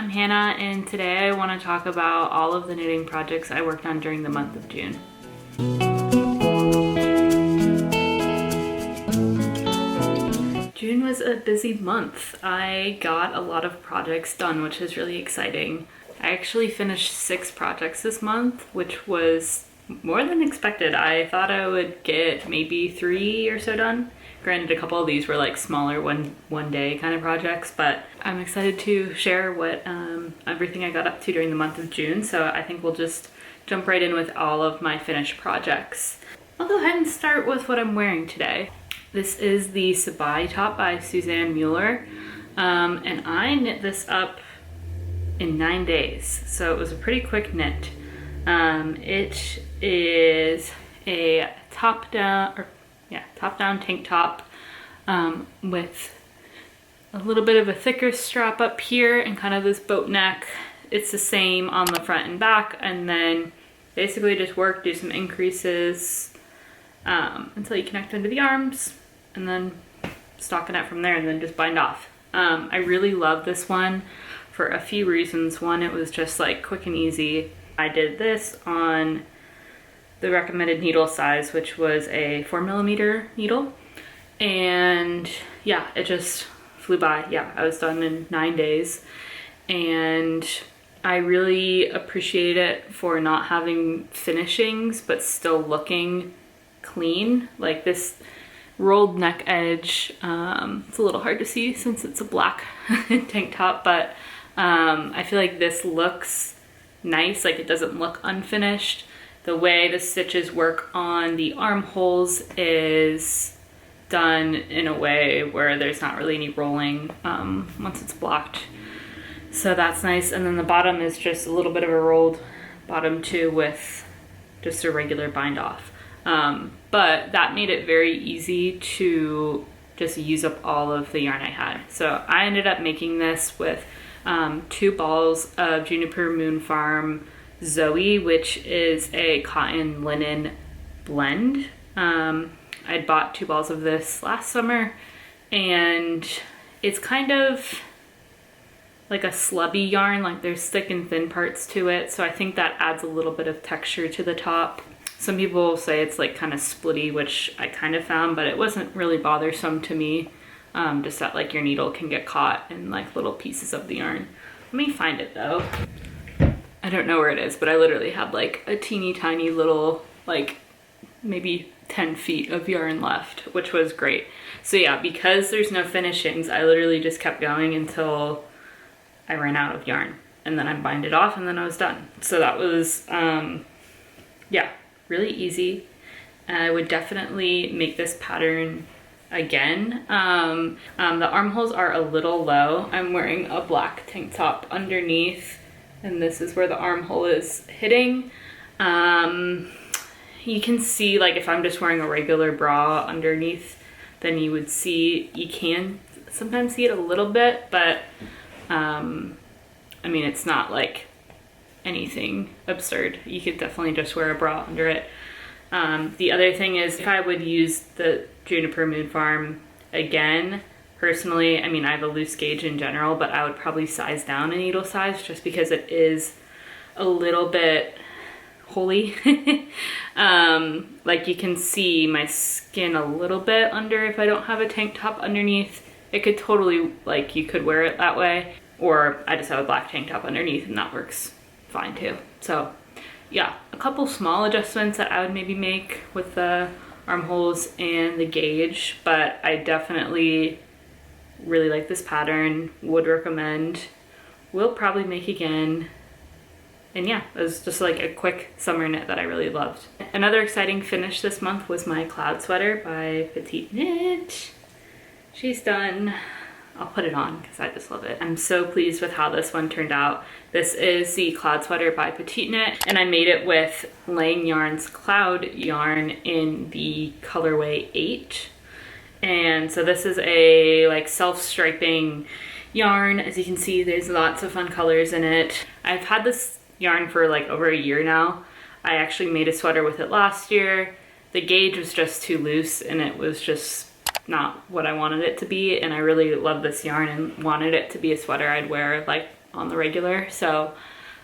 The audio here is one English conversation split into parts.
I'm Hannah, and today I want to talk about all of the knitting projects I worked on during the month of June. June was a busy month. I got a lot of projects done, which is really exciting. I actually finished 6 projects this month, which was more than expected. I thought I would get maybe 3 or so done. Granted, a couple of these were like smaller one day kind of projects, but I'm excited to share what everything I got up to during the month of June. So I think we'll just jump right in with all of my finished projects. I'll go ahead and start with what I'm wearing today. This is the Sabai top by Suzanne Mueller, and I knit this up in 9 days, so it was a pretty quick knit. It is a top-down tank top with a little bit of a thicker strap up here and kind of this boat neck. It's the same on the front and back, and then basically just do some increases until you connect into the arms, and then stockinette from there, and then just bind off. I really love this one for a few reasons. One, it was just like quick and easy. I did this on the recommended needle size, which was a 4mm needle, and yeah, it just flew by. Yeah, I was done in 9 days, and I really appreciate it for not having finishings but still looking clean. Like this rolled neck edge, it's a little hard to see since it's a black tank top, but I feel like this looks nice, like it doesn't look unfinished. The way the stitches work on the armholes is done in a way where there's not really any rolling once it's blocked. So that's nice. And then the bottom is just a little bit of a rolled bottom too, with just a regular bind off. But that made it very easy to just use up all of the yarn I had. So I ended up making this with 2 balls of Juniper Moon Farm Zoe, which is a cotton linen blend. I'd bought 2 balls of this last summer, and it's kind of like a slubby yarn, like there's thick and thin parts to it, so I think that adds a little bit of texture to the top. Some people say it's like kind of splitty, which I kind of found, but it wasn't really bothersome to me. Just that like your needle can get caught in like little pieces of the yarn. Let me find it though. I don't know where it is, but I literally had like a teeny tiny little, like maybe 10 feet of yarn left, which was great. So yeah, because there's no finishings, I literally just kept going until I ran out of yarn, and then I bind it off, and then I was done. So that was, yeah, really easy. I would definitely make this pattern again. The armholes are a little low. I'm wearing a black tank top underneath, and this is where the armhole is hitting. You can see, like, if I'm just wearing a regular bra underneath, then you can sometimes see it a little bit, but I mean, it's not like anything absurd. You could definitely just wear a bra under it. The other thing is, if I would use the Juniper Moon Farm again, personally, I mean, I have a loose gauge in general, but I would probably size down a needle size just because it is a little bit holy. Like you can see my skin a little bit under if I don't have a tank top underneath. It could totally, like, you could wear it that way, or I just have a black tank top underneath and that works fine too. So yeah, a couple small adjustments that I would maybe make with the armholes and the gauge, but I definitely really like this pattern, would recommend, will probably make again. And yeah, it was just like a quick summer knit that I really loved. Another exciting finish this month was my cloud sweater by Petite Knit. She's done. I'll put it on because I just love it. I'm so pleased with how this one turned out. This is the cloud sweater by Petite Knit, and I made it with Lang Yarn's cloud yarn in the colorway 8. And so this is a like self-striping yarn. As you can see, there's lots of fun colors in it. I've had this yarn for like over a year now. I actually made a sweater with it last year. The gauge was just too loose and it was just not what I wanted it to be, and I really love this yarn and wanted it to be a sweater I'd wear like on the regular. So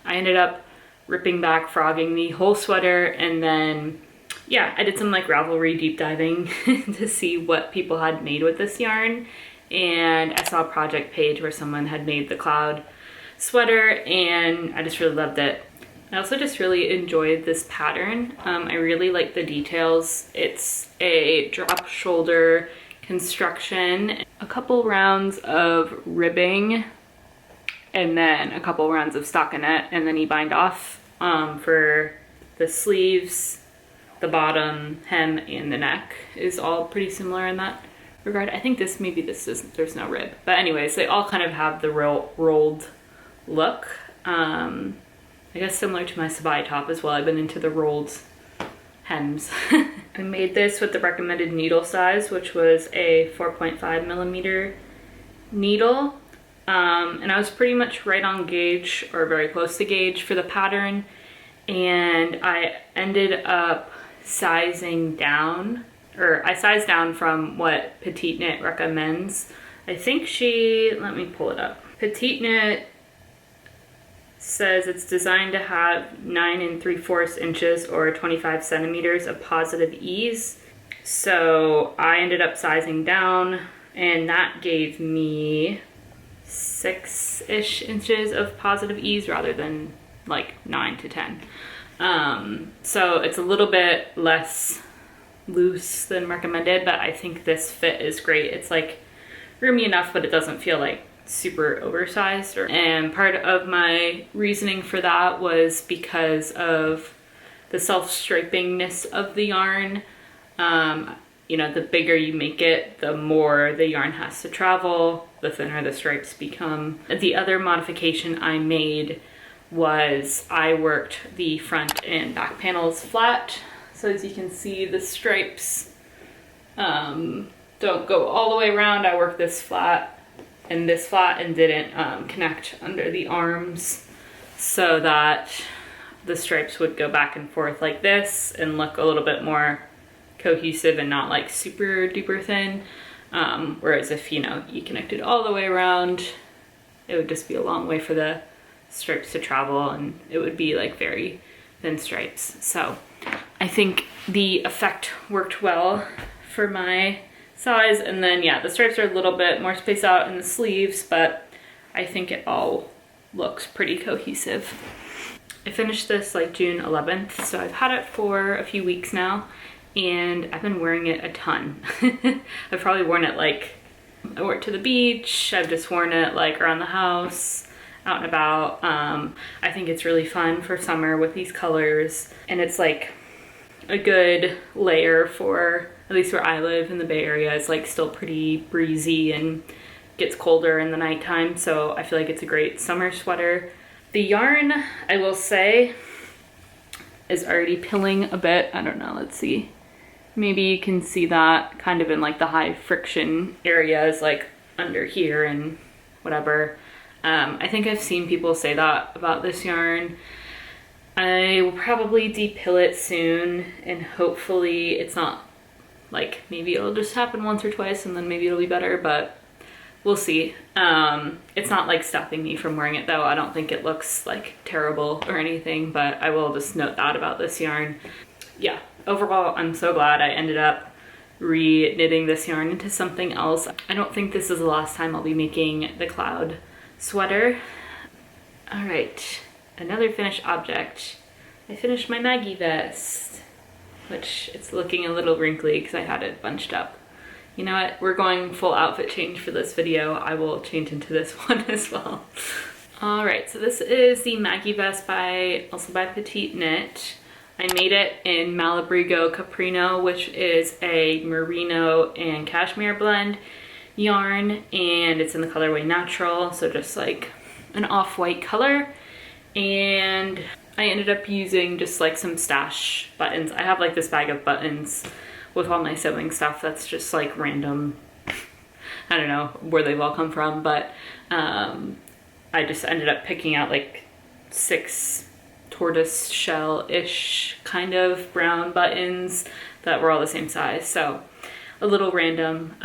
I ended up ripping back, frogging the whole sweater, and then yeah, I did some like Ravelry deep diving to see what people had made with this yarn, and I saw a project page where someone had made the cloud sweater and I just really loved it. I also just really enjoyed this pattern. I really like the details. It's a drop shoulder construction, a couple rounds of ribbing, and then a couple rounds of stockinette, and then you bind off for the sleeves. The bottom, hem, and the neck is all pretty similar in that regard. I think there's no rib. But anyways, they all kind of have the rolled look. I guess similar to my sabai top as well. I've been into the rolled hems. I made this with the recommended needle size, which was a 4.5 millimeter needle. And I was pretty much right on gauge, or very close to gauge for the pattern. And I ended up sizing down, or I sized down from what Petite Knit recommends. I think let me pull it up. Petite Knit says it's designed to have 9 3/4 inches or 25 centimeters of positive ease. So I ended up sizing down, and that gave me 6-ish inches of positive ease rather than like 9 to 10. So it's a little bit less loose than recommended, but I think this fit is great. It's like roomy enough, but it doesn't feel like super oversized. And part of my reasoning for that was because of the self-stripingness of the yarn. You know, the bigger you make it, the more the yarn has to travel, the thinner the stripes become. The other modification I made was I worked the front and back panels flat. So as you can see, the stripes don't go all the way around. I worked this flat and didn't connect under the arms so that the stripes would go back and forth like this and look a little bit more cohesive and not like super duper thin. Whereas if, you know, you connected all the way around, it would just be a long way for the stripes to travel, and it would be like very thin stripes. So I think the effect worked well for my size. And then yeah, the stripes are a little bit more spaced out in the sleeves, but I think it all looks pretty cohesive. I finished this like June 11th, so I've had it for a few weeks now, and I've been wearing it a ton. I've probably worn it like, I wore it to the beach, I've just worn it like around the house, out and about. I think it's really fun for summer with these colors, and it's like a good layer for, at least where I live in the Bay Area, it's like still pretty breezy and gets colder in the nighttime, so I feel like it's a great summer sweater. The yarn, I will say, is already pilling a bit. I don't know, let's see. Maybe you can see that kind of in like the high friction areas, like under here and whatever. I think I've seen people say that about this yarn. I will probably depill it soon, and hopefully it's not like, maybe it'll just happen once or twice and then maybe it'll be better, but we'll see. It's not like stopping me from wearing it though. I don't think it looks like terrible or anything, but I will just note that about this yarn. Yeah, overall, I'm so glad I ended up re-knitting this yarn into something else. I don't think this is the last time I'll be making the cloud sweater. All right, another finished object. I finished my Maggie vest, which it's looking a little wrinkly because I had it bunched up. You know what, we're going full outfit change for this video. I will change into this one as well. All right, so this is the Maggie vest also by Petite Knit. I made it in Malabrigo Caprino, which is a merino and cashmere blend yarn, and it's in the colorway natural, so just like an off-white color. And I ended up using just like some stash buttons. I have like this bag of buttons with all my sewing stuff that's just like random. I don't know where they've all come from, but I just ended up picking out like 6 tortoise shell-ish kind of brown buttons that were all the same size, so a little random.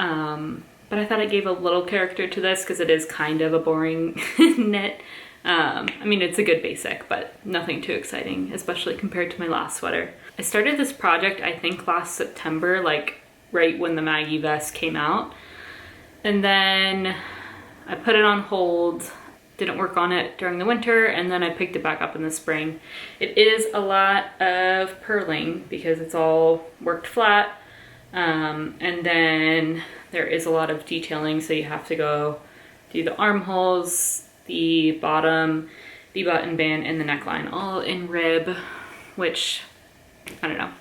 But I thought it gave a little character to this because it is kind of a boring knit. I mean, it's a good basic, but nothing too exciting, especially compared to my last sweater. I started this project, I think last September, like right when the Maggie vest came out. And then I put it on hold, didn't work on it during the winter, and then I picked it back up in the spring. It is a lot of purling because it's all worked flat. And then there is a lot of detailing, so you have to go do the armholes, the bottom, the button band, and the neckline, all in rib, which, I don't know,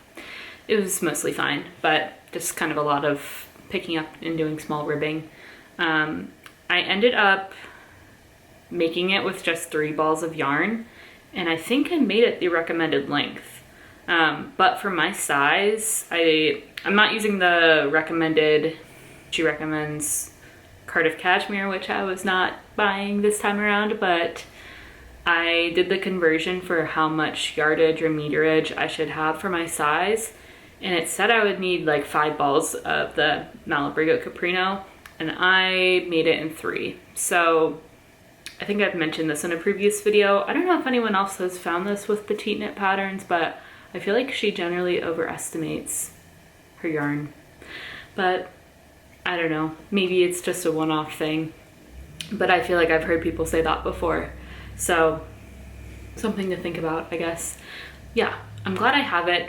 it was mostly fine, but just kind of a lot of picking up and doing small ribbing. I ended up making it with just 3 balls of yarn, and I think I made it the recommended length. But for my size, I'm not using the recommended, she recommends Cardiff cashmere, which I was not buying this time around, but I did the conversion for how much yardage or meterage I should have for my size, and it said I would need like 5 balls of the Malabrigo Caprino, and I made it in 3. So I think I've mentioned this in a previous video. I don't know if anyone else has found this with petite knit patterns, but I feel like she generally overestimates her yarn. But I don't know, maybe it's just a one-off thing, but I feel like I've heard people say that before. So something to think about, I guess. Yeah, I'm glad I have it.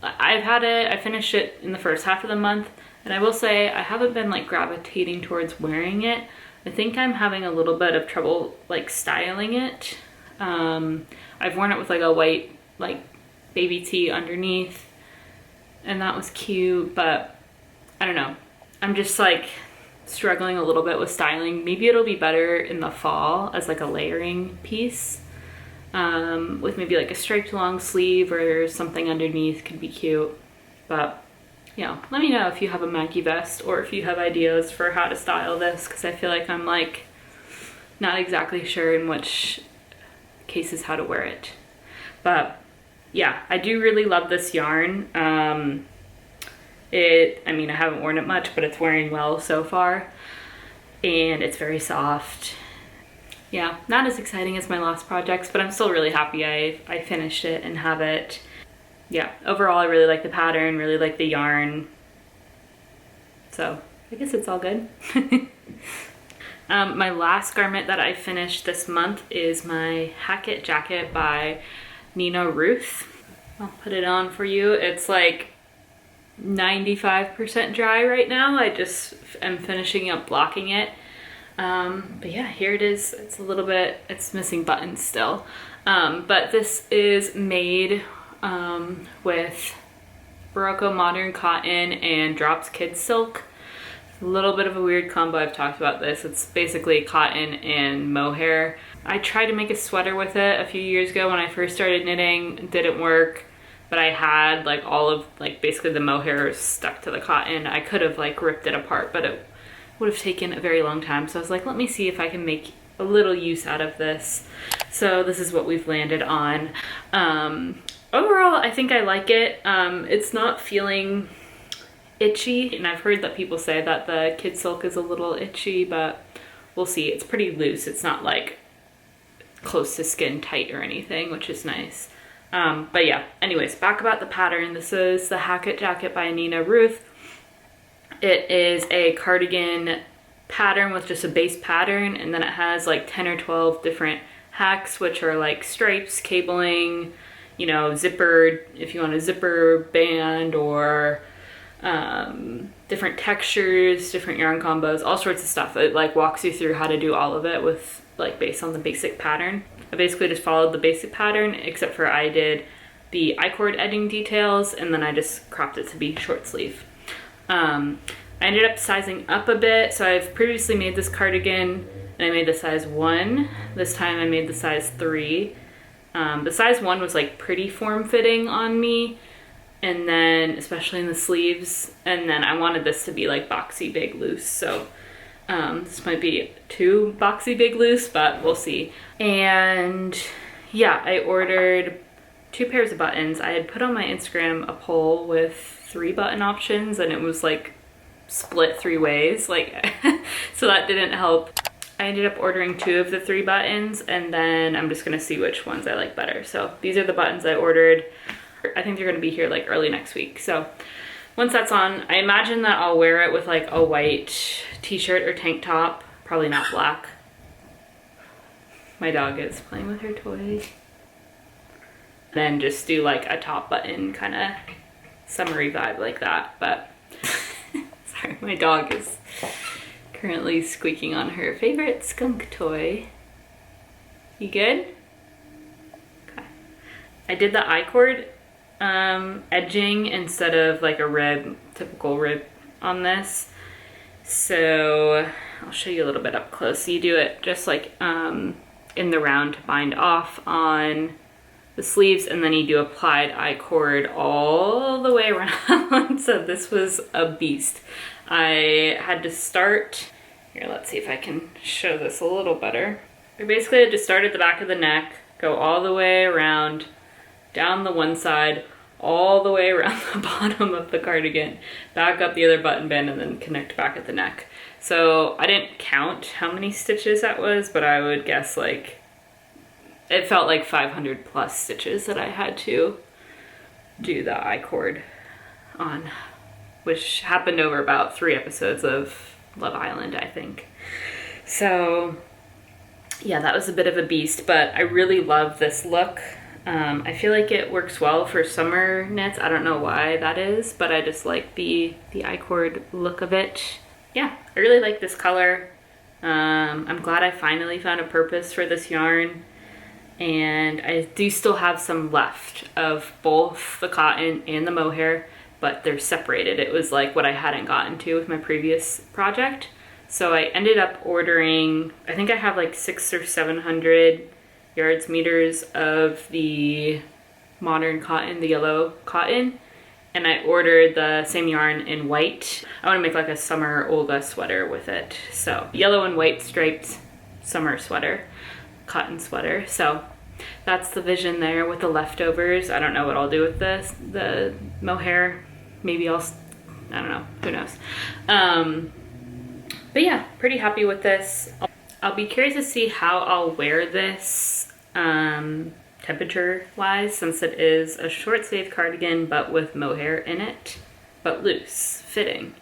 I've had it, I finished it in the first half of the month, and I will say I haven't been like gravitating towards wearing it. I think I'm having a little bit of trouble like styling it. I've worn it with like a white like baby tee underneath, and that was cute, but I don't know. I'm just like struggling a little bit with styling. Maybe it'll be better in the fall as like a layering piece, with maybe like a striped long sleeve or something underneath could be cute. But yeah, let me know if you have a Maggie vest or if you have ideas for how to style this, because I feel like I'm like not exactly sure in which cases how to wear it. But yeah, I do really love this yarn. I mean, I haven't worn it much, but it's wearing well so far, and it's very soft. Yeah, not as exciting as my last projects, but I'm still really happy I finished it and have it. Yeah, overall I really like the pattern, really like the yarn, so I guess it's all good. My last garment that I finished this month is my Hackett jacket by Nina Ruth. I'll put it on for you. It's like 95% dry right now. I just am finishing up blocking it. But yeah, here it is. It's a little bit, it's missing buttons still. But this is made with Barocco modern cotton and Drops Kid silk. A little bit of a weird combo. I've talked about this. It's basically cotton and mohair. I tried to make a sweater with it a few years ago when I first started knitting. It didn't work, but I had like all of like basically the mohair stuck to the cotton. I could have like ripped it apart, but it would have taken a very long time. So I was like, let me see if I can make a little use out of this. So this is what we've landed on. Overall, I think I like it. It's not feeling itchy, and I've heard that people say that the kid silk is a little itchy, but we'll see. It's pretty loose. It's not like close to skin tight or anything, which is nice. But yeah, anyways, back about the pattern. This is the Hackett jacket by Nina Ruth. It is a cardigan pattern with just a base pattern, and then it has like 10 or 12 different hacks, which are like stripes, cabling, you know, zippered, if you want a zipper band, or different textures, different yarn combos, all sorts of stuff. It like walks you through how to do all of it with like based on the basic pattern. I basically just followed the basic pattern, except for I did the I-cord edging details, and then I just cropped it to be short sleeve. I ended up sizing up a bit. So I've previously made this cardigan and I made the size 1. This time I made the size 3. The size 1 was like pretty form-fitting on me, and then especially in the sleeves, and then I wanted this to be like boxy big loose, so this might be too boxy big loose, but we'll see. And yeah, I ordered 2 pairs of buttons. I had put on my Instagram a poll with 3 button options, and it was like split 3 ways, like so that didn't help. I ended up ordering 2 of the 3 buttons, and then I'm just gonna see which ones I like better. So these are the buttons I ordered. I think they're gonna be here like early next week. So once that's on, I imagine that I'll wear it with like a white t-shirt or tank top, probably not black. My dog is playing with her toy. Then just do like a top button kind of summery vibe like that. But sorry, my dog is currently squeaking on her favorite skunk toy. You good? Okay. I did the I-cord edging instead of like a rib, typical rib on this. So I'll show you a little bit up close. So you do it just like in the round to bind off on the sleeves, and then you do applied I-cord all the way around. So this was a beast. I had to start, here, let's see if I can show this a little better. I basically had to start at the back of the neck, go all the way around, down the one side, all the way around the bottom of the cardigan, back up the other button band, and then connect back at the neck. So I didn't count how many stitches that was, but I would guess like, it felt like 500 plus stitches that I had to do the I-cord on, which happened over about 3 episodes of Love Island, I think. So yeah, that was a bit of a beast, but I really love this look. I feel like it works well for summer knits. I don't know why that is, but I just like the I-cord look of it. Yeah, I really like this color. I'm glad I finally found a purpose for this yarn. And I do still have some left of both the cotton and the mohair, but they're separated. It was like what I hadn't gotten to with my previous project. So I ended up ordering, I think I have like 600 or 700 yards meters of the modern cotton, the yellow cotton. And I ordered the same yarn in white. I want to make like a summer Olga sweater with it. So yellow and white striped summer sweater, cotton sweater. So that's the vision there with the leftovers. I don't know what I'll do with this, the mohair. Maybe I don't know, who knows. But yeah, pretty happy with this. I'll be curious to see how I'll wear this temperature wise, since it is a short sleeve cardigan but with mohair in it, but loose fitting.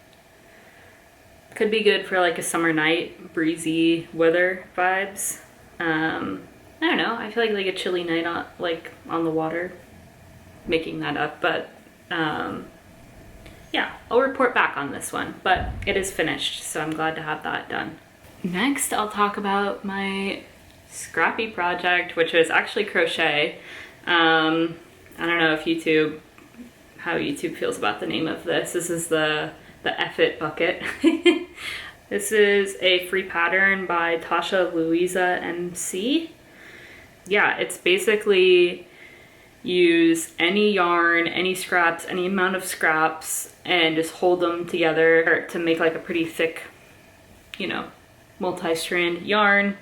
Could be good for like a summer night, breezy weather vibes. I don't know, I feel like a chilly night on the water, making that up, but yeah, I'll report back on this one, but it is finished, so I'm glad to have that done. Next, I'll talk about my scrappy project, which is actually crochet. I don't know if how YouTube feels about the name of this. This is the F-It bucket. This is a free pattern by Tasha Louisa MC. Yeah, it's basically use any yarn, any scraps, any amount of scraps, and just hold them together to make like a pretty thick, multi-strand yarn,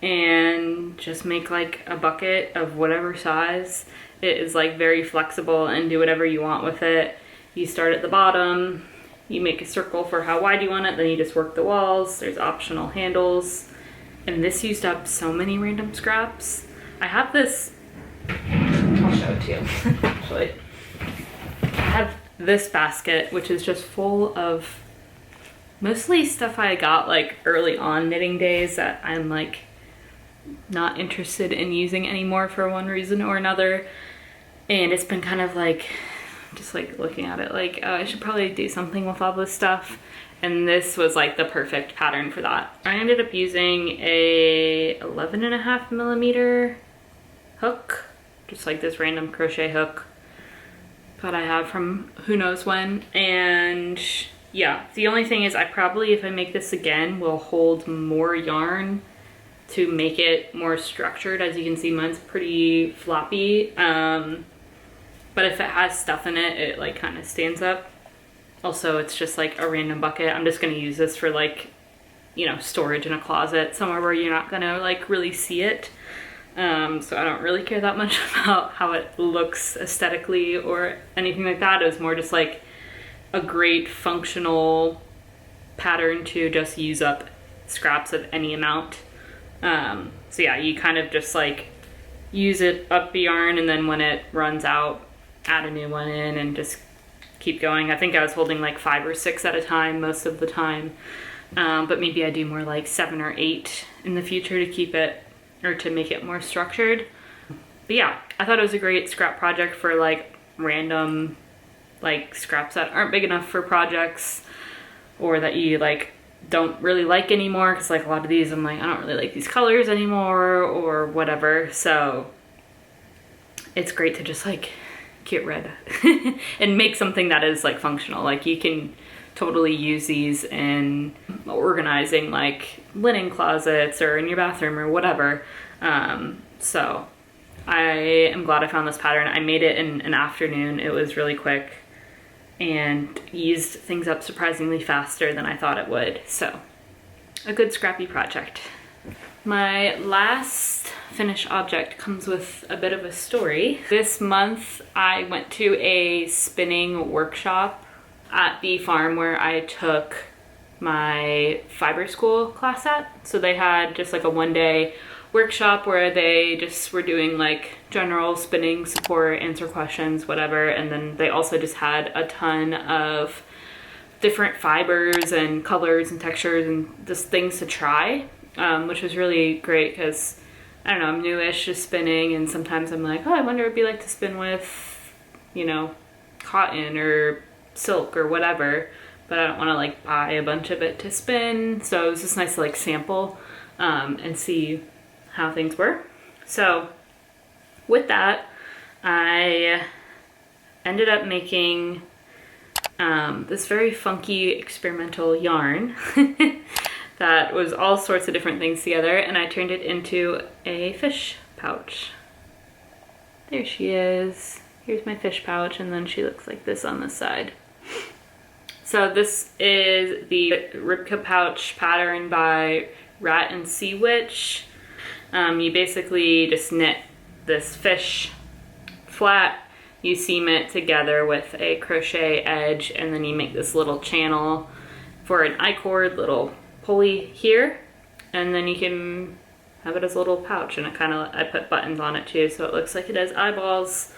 and just make like a bucket of whatever size. It is like very flexible and do whatever you want with it. You start at the bottom, you make a circle for how wide you want it, then you just work the walls. There's optional handles. And this used up so many random scraps. I have this, I'll show it to you, actually. I have this basket, which is just full of mostly stuff I got like early on knitting days that I'm like not interested in using anymore for one reason or another. And it's been kind of like, just like looking at it like, oh, I should probably do something with all this stuff. And this was like the perfect pattern for that. I ended up using a 11.5 millimeter hook, just like this random crochet hook that I have from who knows when. And yeah, the only thing is I probably, if I make this again, will hold more yarn to make it more structured. As you can see, mine's pretty floppy. But if it has stuff in it, it like kind of stands up. Also, it's just like a random bucket. I'm just gonna use this for like, storage in a closet, somewhere where you're not gonna like really see it. So I don't really care that much about how it looks aesthetically or anything like that. It was more just like a great functional pattern to just use up scraps of any amount. So yeah, you kind of just like use it up the yarn, and then when it runs out, add a new one in and just keep going. I think I was holding like 5 or 6 at a time most of the time, but maybe I do more like 7 or 8 in the future to keep it, or to make it more structured. But yeah, I thought it was a great scrap project for like random like scraps that aren't big enough for projects, or that you like don't really like anymore, because like a lot of these I'm like, I don't really like these colors anymore or whatever. So it's great to just like get rid and make something that is like functional. Like you can totally use these in organizing like linen closets or in your bathroom or whatever. So I am glad I found this pattern. I made it in an afternoon. It was really quick and eased things up surprisingly faster than I thought it would. So a good scrappy project. My last finished object comes with a bit of a story. This month I went to a spinning workshop at the farm where I took my fiber school class at. So they had just like a 1-day workshop where they just were doing like general spinning support, answer questions, whatever. And then they also just had a ton of different fibers and colors and textures and just things to try, which was really great because, I don't know, I'm newish to spinning, and sometimes I'm like, oh, I wonder what it'd be like to spin with, you know, cotton or silk or whatever, but I don't want to like buy a bunch of it to spin. So it was just nice to like sample and see how things were. So with that, I ended up making this very funky experimental yarn that was all sorts of different things together, and I turned it into a fish pouch. There she is. Here's my fish pouch, and then she looks like this on the side. So this is the rybka pouch pattern by Rat and Sea Witch. You basically just knit this fish flat, you seam it together with a crochet edge, and then you make this little channel for an I-cord little pulley here, and then you can have it as a little pouch. And it kind of, I put buttons on it too, so it looks like it has eyeballs.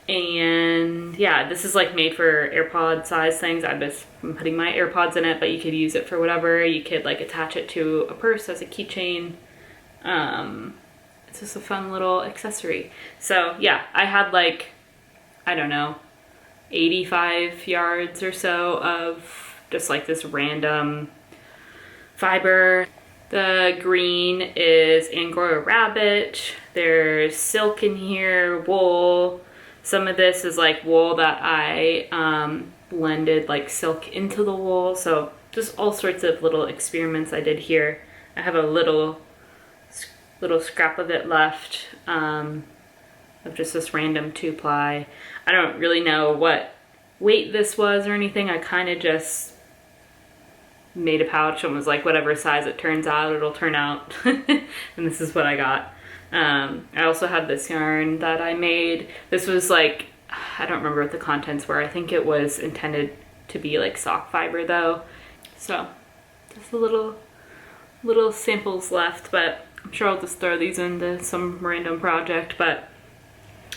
And yeah, this is like made for AirPod size things. I've been putting my AirPods in it, but you could use it for whatever. You could like attach it to a purse as a keychain. It's just a fun little accessory. So yeah, I had like, I don't know, 85 yards or so of just like this random fiber. The green is Angora rabbit. There's silk in here, wool. Some of this is like wool that I blended like silk into the wool. So just all sorts of little experiments I did here. I have a little scrap of it left of just this random 2-ply. I don't really know what weight this was or anything. I kind of just made a pouch and was like, whatever size it turns out, it'll turn out. And this is what I got. I also had this yarn that I made. This was like, I don't remember what the contents were. I think it was intended to be like sock fiber though. So just a little samples left, but I'm sure I'll just throw these into some random project. But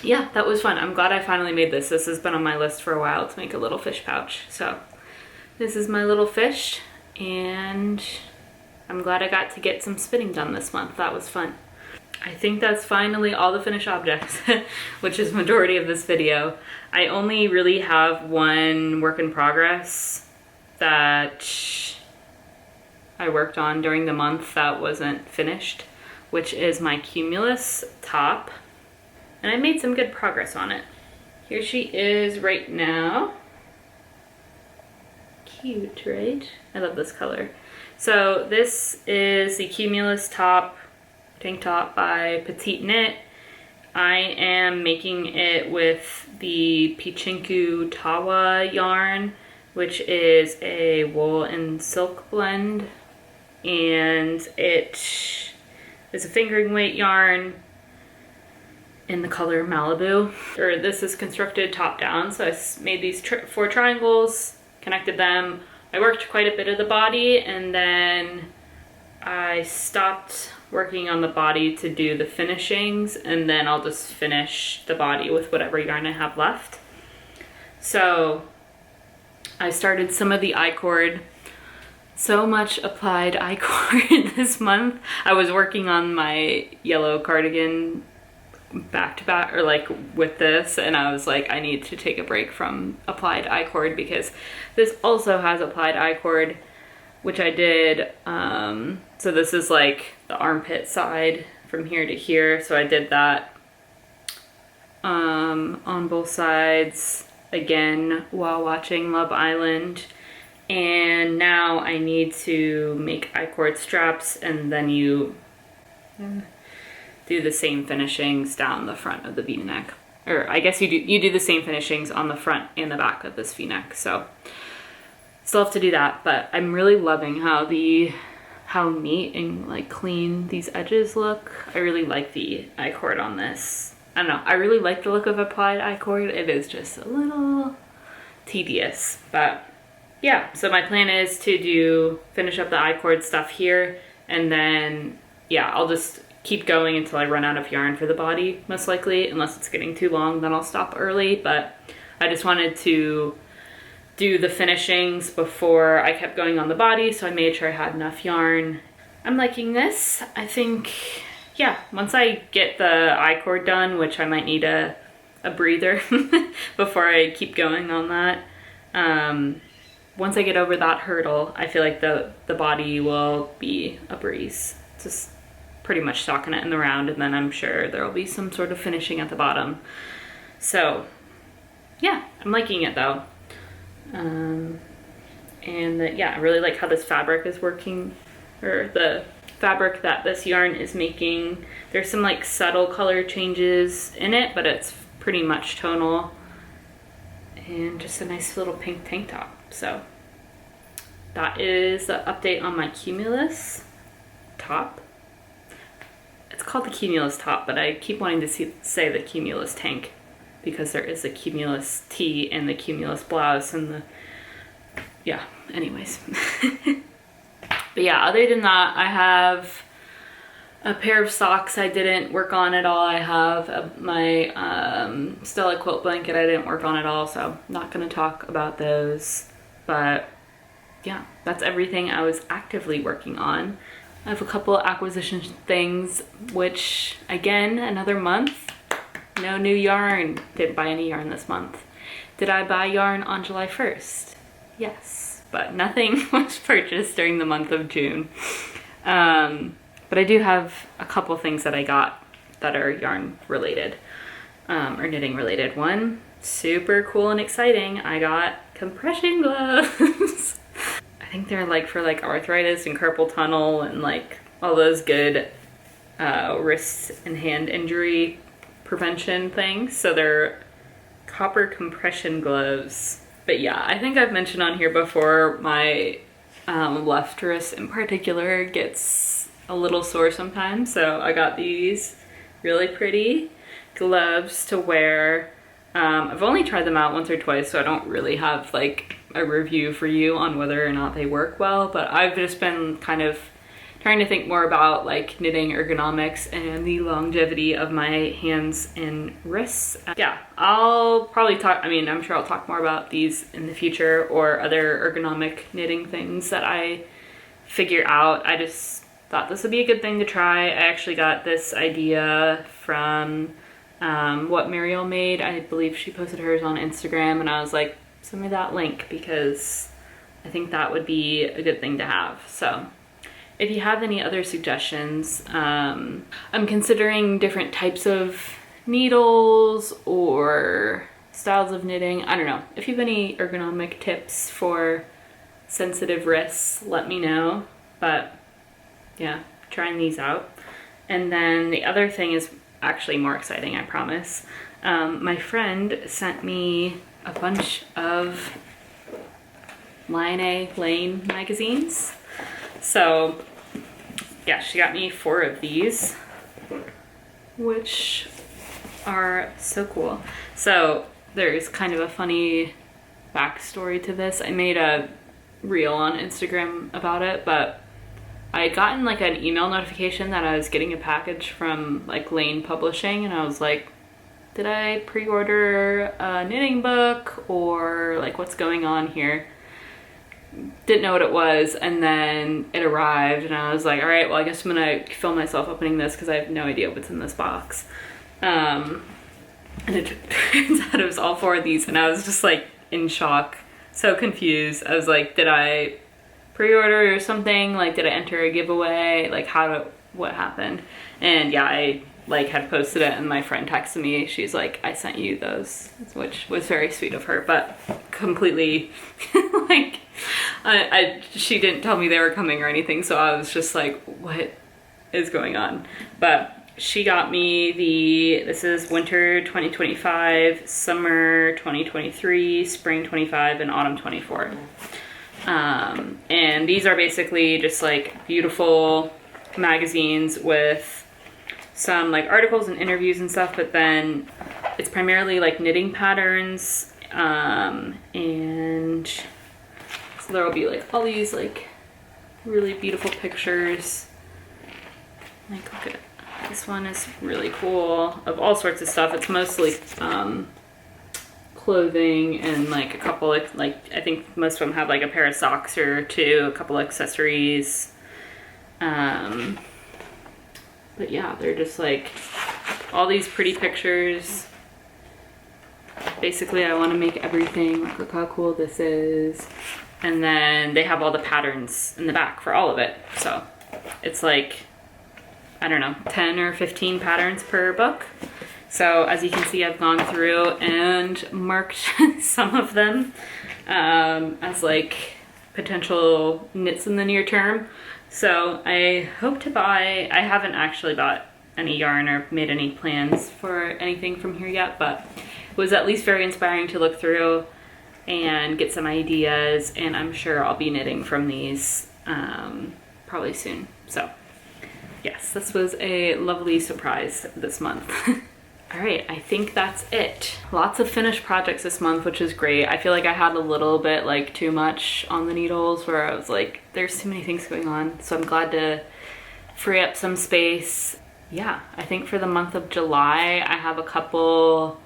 yeah, that was fun. I'm glad I finally made this. This has been on my list for a while to make a little fish pouch. So this is my little fish, and I'm glad I got to get some spinning done this month. That was fun. I think that's finally all the finished objects, which is the majority of this video. I only really have one work in progress that I worked on during the month that wasn't finished, which is my cumulus top. And I made some good progress on it. Here she is right now. Cute, right? I love this color. So this is the cumulus top, tank top by Petite Knit. I am making it with the Pichinku Tawa yarn, which is a wool and silk blend. And it is a fingering weight yarn in the color Malibu. This is constructed top down, so I made these 4 triangles, connected them. I worked quite a bit of the body, and then I stopped working on the body to do the finishings, and then I'll just finish the body with whatever yarn I have left. So I started some of the I-cord. So much applied I-cord this month. I was working on my yellow cardigan back to back, or like with this, and I was like, I need to take a break from applied I-cord because this also has applied I-cord, which I did. So this is like the armpit side from here to here, so I did that on both sides again while watching Love Island. And now I need to make I-cord straps, and then you do the same finishings down the front of the V-neck. Or I guess you do the same finishings on the front and the back of this V-neck. So still have to do that, but I'm really loving how neat and like clean these edges look. I really like the I-cord on this. I don't know, I really like the look of applied I-cord. It is just a little tedious, but yeah. So my plan is to finish up the I-cord stuff here, and then yeah, I'll just keep going until I run out of yarn for the body, most likely, unless it's getting too long, then I'll stop early. But I just wanted to do the finishings before I kept going on the body, so I made sure I had enough yarn. I'm liking this. I think, yeah, once I get the I-cord done, which I might need a breather before I keep going on that, once I get over that hurdle, I feel like the body will be a breeze. Just pretty much stocking it in the round, and then I'm sure there'll be some sort of finishing at the bottom. So yeah, I'm liking it though. Yeah, I really like how this fabric is working, or the fabric that this yarn is making. There's some like subtle color changes in it, but it's pretty much tonal, and just a nice little pink tank top. So that is the update on my cumulus top. It's called the cumulus top, but I keep wanting to say the cumulus tank, because there is a cumulus tee and the cumulus blouse and the, yeah, anyways. But yeah, other than that, I have a pair of socks I didn't work on at all. I have my Stella quilt blanket I didn't work on at all, so I'm not going to talk about those. But yeah, that's everything I was actively working on. I have a couple acquisition things, which again, another month. No new yarn. Didn't buy any yarn this month. Did I buy yarn on July 1st? Yes, but nothing was purchased during the month of June. But I do have a couple things that I got that are yarn related, or knitting related. One, super cool and exciting, I got compression gloves. I think they're like for like arthritis and carpal tunnel and like all those good wrist and hand injury prevention things. So they're copper compression gloves. But yeah, I think I've mentioned on here before, my left wrist in particular gets a little sore sometimes. So I got these really pretty gloves to wear. I've only tried them out once or twice, so I don't really have like a review for you on whether or not they work well, but I've just been kind of trying to think more about like knitting ergonomics and the longevity of my hands and wrists. Yeah, I'll probably talk, I mean, I'm sure I'll talk more about these in the future, or other ergonomic knitting things that I figure out. I just thought this would be a good thing to try. I actually got this idea from what Mariel made. I believe she posted hers on Instagram, and I was like, send me that link, because I think that would be a good thing to have. So if you have any other suggestions, I'm considering different types of needles or styles of knitting. I don't know. If you have any ergonomic tips for sensitive wrists, let me know. But yeah, trying these out. And then the other thing is actually more exciting, I promise. My friend sent me a bunch of Lane magazines. So yeah, she got me 4 of these, which are so cool. So there's kind of a funny backstory to this. I made a reel on Instagram about it, but I had gotten like an email notification that I was getting a package from like Lane Publishing, and I was like, did I pre-order a knitting book or like what's going on here? Didn't know what it was, and then it arrived and I was like, all right, well I guess I'm gonna film myself opening this because I have no idea what's in this box. And it turns out it was all 4 of these, and I was just like in shock, so confused. I was like, did I pre-order or something? Like, did I enter a giveaway? Like, what happened? And yeah, I like had posted it, and my friend texted me. She's like, I sent you those, which was very sweet of her, but completely like, she didn't tell me they were coming or anything, so I was just like, what is going on? But she got me this is winter 2025, summer 2023, spring 25, and autumn 24. And these are basically just like beautiful magazines with some like articles and interviews and stuff, but then it's primarily like knitting patterns, and so there will be like all these like really beautiful pictures. Like, look at this one, is really cool, of all sorts of stuff. It's mostly clothing and like a couple of, like, I think most of them have like a pair of socks or 2, a couple accessories. But yeah, they're just like all these pretty pictures. Basically, I want to make everything. Like, look how cool this is. And then they have all the patterns in the back for all of it. So it's like, I don't know, 10 or 15 patterns per book. So as you can see, I've gone through and marked some of them as like potential knits in the near term. So I hope to buy, I haven't actually bought any yarn or made any plans for anything from here yet, but it was at least very inspiring to look through and get some ideas, and I'm sure I'll be knitting from these probably soon. So yes, this was a lovely surprise this month. All right, I think that's it. Lots of finished projects this month, which is great. I feel like I had a little bit like too much on the needles where I was like, there's too many things going on. So I'm glad to free up some space. Yeah, I think for the month of July, I have a couple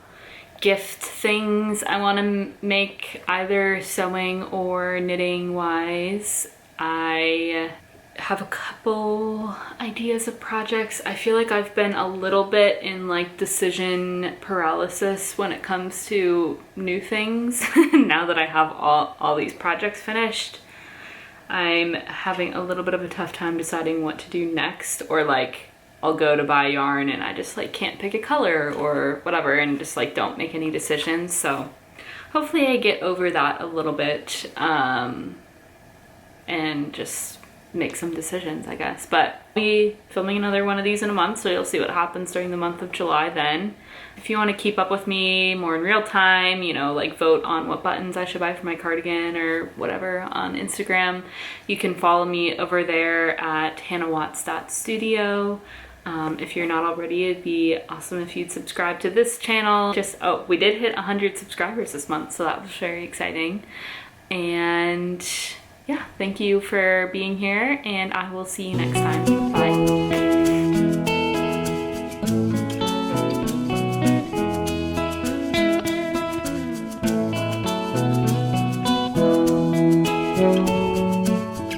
gift things I want to make, either sewing or knitting wise. I have a couple ideas of projects. I feel like I've been a little bit in like decision paralysis when it comes to new things. Now that I have all these projects finished, I'm having a little bit of a tough time deciding what to do next, or like I'll go to buy yarn and I just like can't pick a color or whatever, and just like don't make any decisions. So hopefully I get over that a little bit, and just make some decisions, I guess. But I'll be filming another one of these in a month, so you'll see what happens during the month of July then. If you want to keep up with me more in real time, you know, like vote on what buttons I should buy for my cardigan or whatever on Instagram, you can follow me over there at hannahwatts.studio. If you're not already, it'd be awesome if you'd subscribe to this channel. Oh, we did hit 100 subscribers this month, so that was very exciting. And yeah, thank you for being here, and I will see you next time. Bye.